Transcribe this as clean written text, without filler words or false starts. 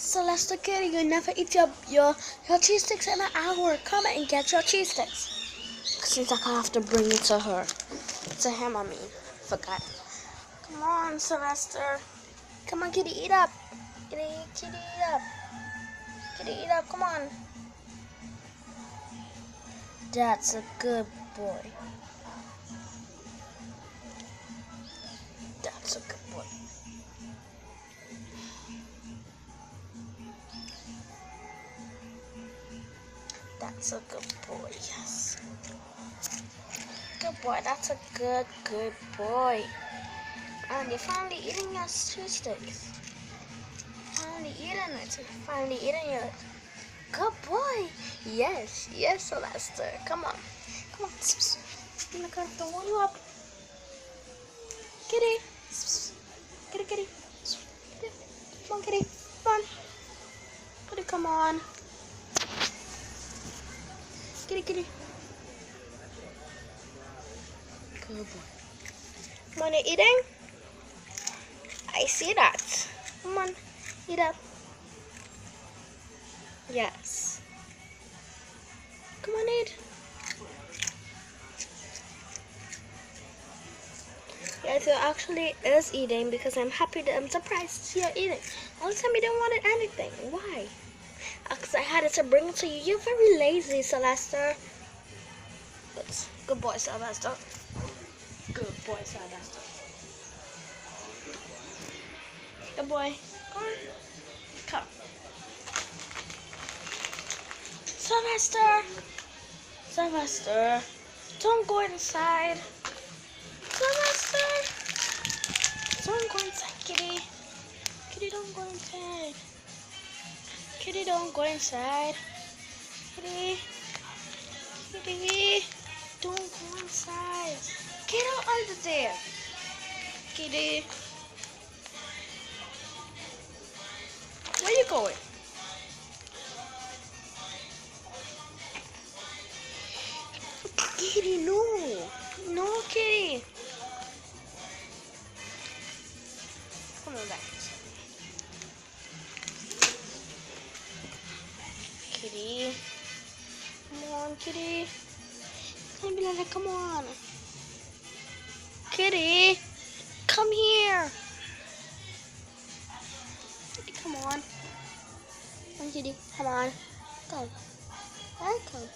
Celeste Kitty, you never eat your cheese sticks in an hour. Come and get your cheese sticks. Seems like I have to bring it to her. To him, I mean. Forgot. Come on, Celeste. Come on, Kitty, eat up. Kitty, eat up. Kitty, eat up. Come on. That's a good boy. That's a good boy. That's a good boy, yes. Good boy, that's a good boy. And you're finally eating your cheese sticks. Finally eating it. Finally eating it. Good boy. Yes, Celeste. Come on. I'm gonna warm you up. Kitty. Kitty. Come on, Kitty. Come on. Kitty, come on. Kitty. Good boy. Come on, you're eating? I see that. Come on, eat up. Yes. Come on, eat. Yes, you actually is eating because I'm surprised you're eating. All the time you didn't want anything. Why? Because I had to bring it to you. You're very lazy, Celeste. Good boy, Celeste. Good boy, Celeste. Good boy. Come on. Come. Sylvester. Don't go inside. Sylvester. Don't go inside, Kitty. Kitty, don't go inside. Kitty, don't go inside. Kitty, don't go inside. Get out under there. Kitty. Where you going? Kitty, no. No, Kitty. Come on back. Kitty. Come on, Kitty. Come on, come on. Kitty, come here. Kitty, come on. Come on, Kitty, come on. Come. Come.